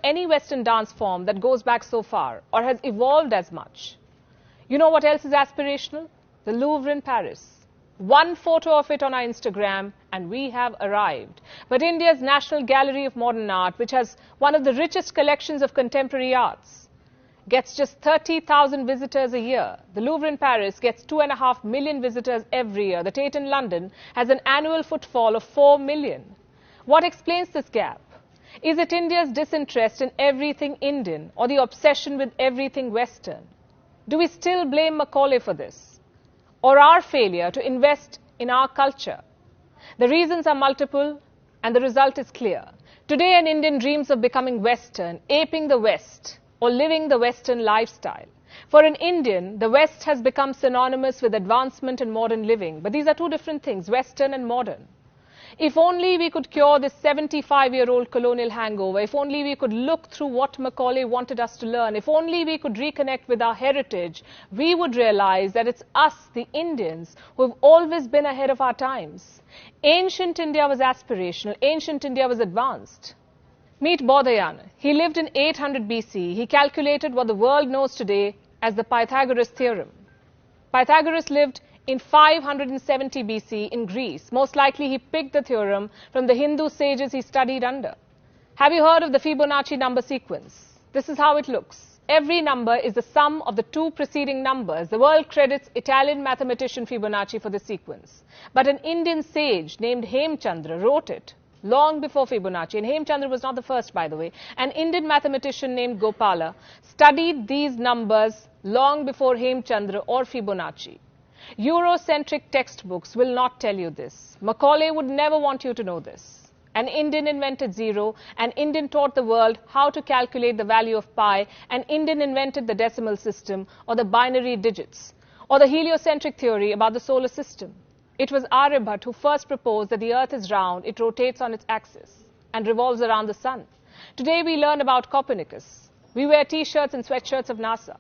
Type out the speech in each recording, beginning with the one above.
any Western dance form that goes back so far or has evolved as much. You know what else is aspirational? The Louvre in Paris. One photo of it on our Instagram and we have arrived. But India's National Gallery of Modern Art, which has one of the richest collections of contemporary arts, gets just 30,000 visitors a year. The Louvre in Paris gets 2.5 million visitors every year. The Tate in London has an annual footfall of 4 million. What explains this gap? Is it India's disinterest in everything Indian or the obsession with everything Western? Do we still blame Macaulay for this? Or our failure to invest in our culture? The reasons are multiple and the result is clear. Today an Indian dreams of becoming Western, aping the West, or living the Western lifestyle. For an Indian, the West has become synonymous with advancement and modern living. But these are two different things, Western and modern. If only we could cure this 75-year-old colonial hangover, if only we could look through what Macaulay wanted us to learn, if only we could reconnect with our heritage, we would realize that it's us, the Indians, who have always been ahead of our times. Ancient India was aspirational, ancient India was advanced. Meet Bodhayan. He lived in 800 BC. He calculated what the world knows today as the Pythagoras theorem. Pythagoras lived in 570 BC in Greece. Most likely he picked the theorem from the Hindu sages he studied under. Have you heard of the Fibonacci number sequence? This is how it looks. Every number is the sum of the two preceding numbers. The world credits Italian mathematician Fibonacci for the sequence. But an Indian sage named Hemchandra wrote it long before Fibonacci. And Hemchandra was not the first, by the way. An Indian mathematician named Gopala studied these numbers long before Hemchandra or Fibonacci. Eurocentric textbooks will not tell you this. Macaulay would never want you to know this. An Indian invented zero, an Indian taught the world how to calculate the value of pi, an Indian invented the decimal system or the binary digits, or the heliocentric theory about the solar system. It was Aryabhat who first proposed that the earth is round, it rotates on its axis and revolves around the sun. Today we learn about Copernicus. We wear t-shirts and sweatshirts of NASA.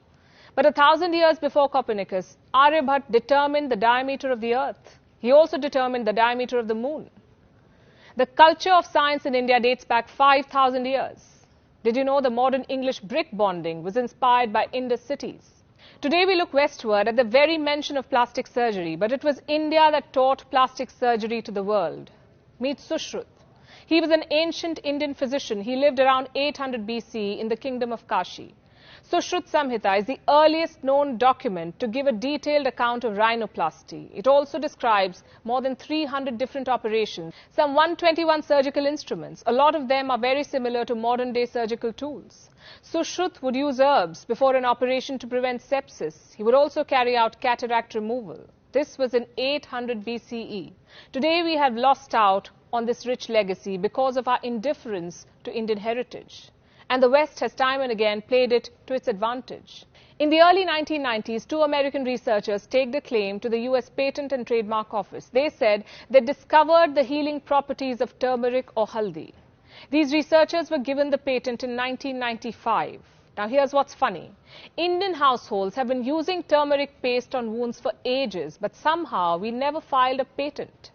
But 1,000 years before Copernicus, Aryabhat determined the diameter of the earth. He also determined the diameter of the moon. The culture of science in India dates back 5,000 years. Did you know the modern English brick bonding was inspired by Indus cities? Today we look westward at the very mention of plastic surgery, but it was India that taught plastic surgery to the world. Meet Sushruta. He was an ancient Indian physician. He lived around 800 BC in the kingdom of Kashi. Sushruta Samhita is the earliest known document to give a detailed account of rhinoplasty. It also describes more than 300 different operations, some 121 surgical instruments. A lot of them are very similar to modern-day surgical tools. Sushruta would use herbs before an operation to prevent sepsis. He would also carry out cataract removal. This was in 800 BCE. Today we have lost out on this rich legacy because of our indifference to Indian heritage. And the West has time and again played it to its advantage. In the early 1990s, two American researchers staked a claim to the US Patent and Trademark Office. They said they discovered the healing properties of turmeric or haldi. These researchers were given the patent in 1995. Now here's what's funny. Indian households have been using turmeric paste on wounds for ages, but somehow we never filed a patent.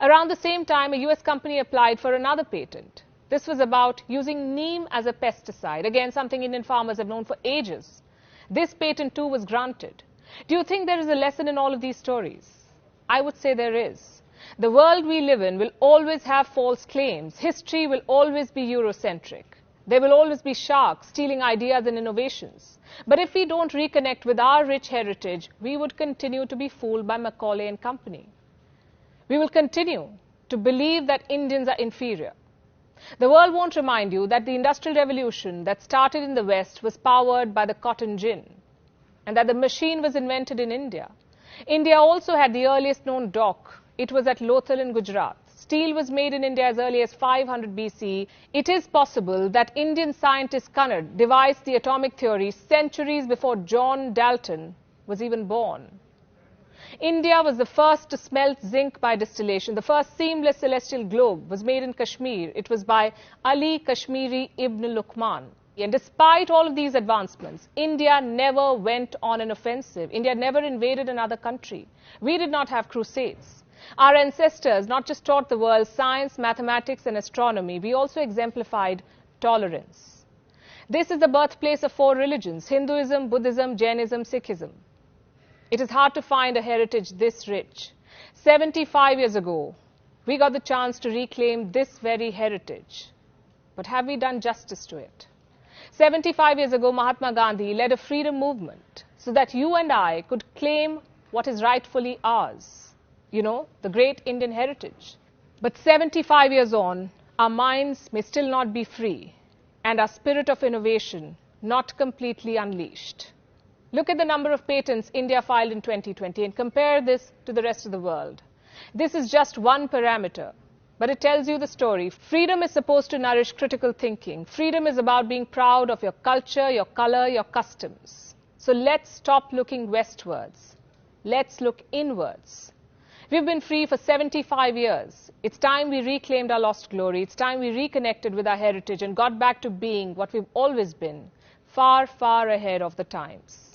Around the same time, a US company applied for another patent. This was about using neem as a pesticide. Again, something Indian farmers have known for ages. This patent too was granted. Do you think there is a lesson in all of these stories? I would say there is. The world we live in will always have false claims. History will always be Eurocentric. There will always be sharks stealing ideas and innovations. But if we don't reconnect with our rich heritage, we would continue to be fooled by Macaulay and company. We will continue to believe that Indians are inferior. The world won't remind you that the Industrial Revolution that started in the West was powered by the cotton gin and that the machine was invented in India. India also had the earliest known dock. It was at Lothal in Gujarat. Steel was made in India as early as 500 BC. It is possible that Indian scientist Kannad devised the atomic theory centuries before John Dalton was even born. India was the first to smelt zinc by distillation. The first seamless celestial globe was made in Kashmir. It was by Ali Kashmiri Ibn Luqman. And despite all of these advancements, India never went on an offensive. India never invaded another country. We did not have crusades. Our ancestors not just taught the world science, mathematics and astronomy, we also exemplified tolerance. This is the birthplace of 4 religions: Hinduism, Buddhism, Jainism, Sikhism. It is hard to find a heritage this rich. 75 years ago, we got the chance to reclaim this very heritage. But have we done justice to it? 75 years ago, Mahatma Gandhi led a freedom movement so that you and I could claim what is rightfully ours. You know, the great Indian heritage. But 75 years on, our minds may still not be free and our spirit of innovation not completely unleashed. Look at the number of patents India filed in 2020 and compare this to the rest of the world. This is just one parameter, but it tells you the story. Freedom is supposed to nourish critical thinking. Freedom is about being proud of your culture, your color, your customs. So let's stop looking westwards. Let's look inwards. We've been free for 75 years. It's time we reclaimed our lost glory. It's time we reconnected with our heritage and got back to being what we've always been, far, far ahead of the times.